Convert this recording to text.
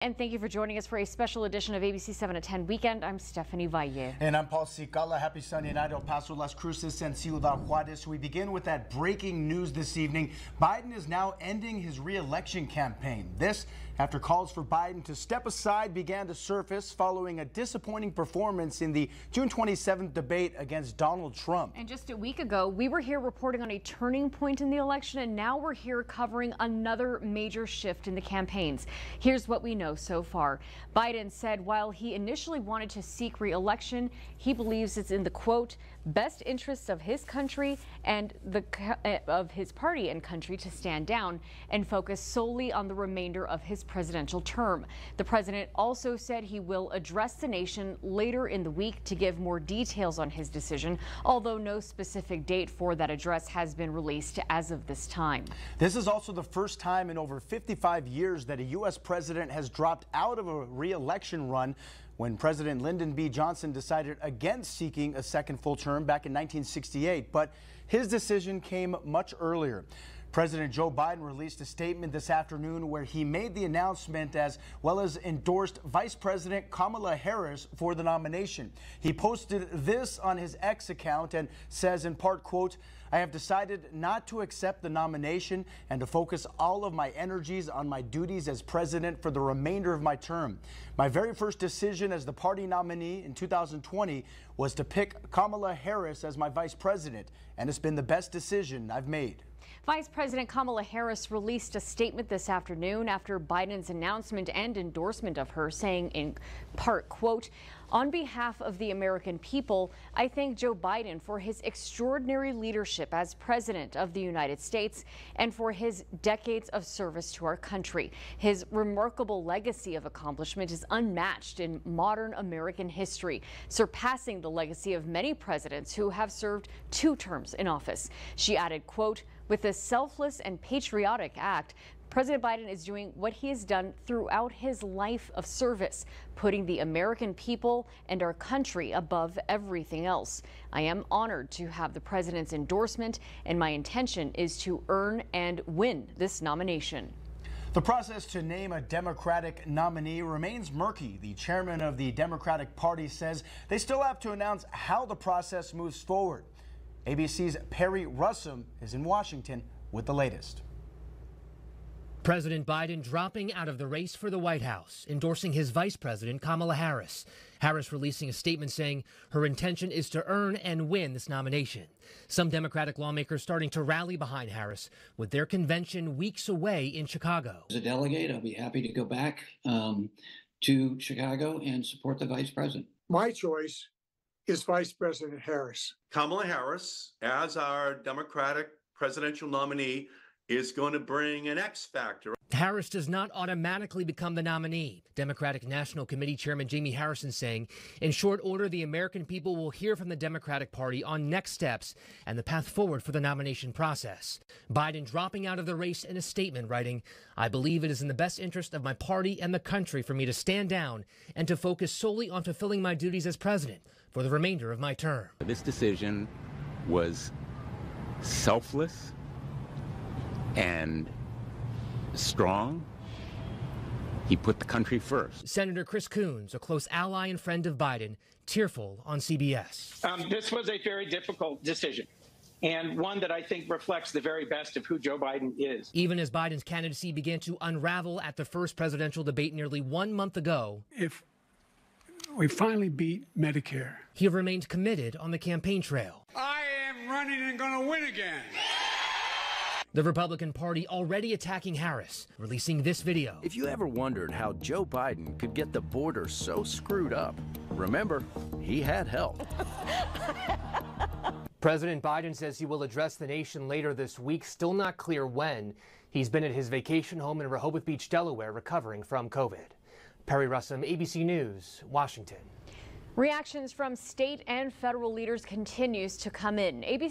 And thank you for joining us for a special edition of ABC 7 at 10 Weekend. I'm Stephanie Valle. And I'm Paul Cicala. Happy Sunday night, El Paso, Las Cruces, and Ciudad Juarez. We begin with that breaking news this evening. Biden is now ending his re-election campaign. This after calls for Biden to step aside began to surface following a disappointing performance in the June 27th debate against Donald Trump. And just a week ago, we were here reporting on a turning point in the election, and now we're here covering another major shift in the campaigns. Here's what we know so far. Biden said while he initially wanted to seek re-election, he believes it's in the, quote, best interests of his country and of his party and country to stand down and focus solely on the remainder of his presidential term. The president also said he will address the nation later in the week to give more details on his decision, although no specific date for that address has been released as of this time. This is also the first time in over 55 years that a U.S. president has dropped out of a re-election run, when President Lyndon B. Johnson decided against seeking a second full term back in 1968. But his decision came much earlier. President Joe Biden released a statement this afternoon where he made the announcement as well as endorsed Vice President Kamala Harris for the nomination. He posted this on his X account and says in part, quote, I have decided not to accept the nomination and to focus all of my energies on my duties as president for the remainder of my term. My very first decision as the party nominee in 2020 was to pick Kamala Harris as my vice president, and it's been the best decision I've made. Vice President Kamala Harris released a statement this afternoon after Biden's announcement and endorsement of her, saying in part, quote, on behalf of the American people, I thank Joe Biden for his extraordinary leadership as president of the United States and for his decades of service to our country. His remarkable legacy of accomplishment is unmatched in modern American history, surpassing the legacy of many presidents who have served 2 terms in office. She added, quote, with this selfless and patriotic act, President Biden is doing what he has done throughout his life of service, putting the American people and our country above everything else. I am honored to have the president's endorsement, and my intention is to earn and win this nomination. The process to name a Democratic nominee remains murky. The chairman of the Democratic Party says they still have to announce how the process moves forward. ABC's Perry Russum is in Washington with the latest. President Biden dropping out of the race for the White House, endorsing his vice president, Kamala Harris. Harris releasing a statement saying her intention is to earn and win this nomination. Some Democratic lawmakers starting to rally behind Harris with their convention weeks away in Chicago. As a delegate, I'll be happy to go back to Chicago and support the vice president. My choice is Vice President Harris. Kamala Harris, as our Democratic presidential nominee, is going to bring an X factor. Harris does not automatically become the nominee. Democratic National Committee Chairman Jamie Harrison saying, in short order, the American people will hear from the Democratic Party on next steps and the path forward for the nomination process. Biden dropping out of the race in a statement writing, I believe it is in the best interest of my party and the country for me to stand down and to focus solely on fulfilling my duties as president for the remainder of my term. This decision was selfless and strong. He put the country first. Senator Chris Coons, a close ally and friend of Biden, tearful on CBS. This was a very difficult decision, and one that I think reflects the very best of who Joe Biden is. Even as Biden's candidacy began to unravel at the first presidential debate nearly 1 month ago, If we finally beat Medicare, he remained committed on the campaign trail. I am running and going to win again. The Republican Party already attacking Harris, releasing this video. If you ever wondered how Joe Biden could get the border so screwed up, remember, he had help. President Biden says he will address the nation later this week, still not clear when. He's been at his vacation home in Rehoboth Beach, Delaware, recovering from COVID. Perry Russum, ABC News, Washington. Reactions from state and federal leaders continues to come in. ABC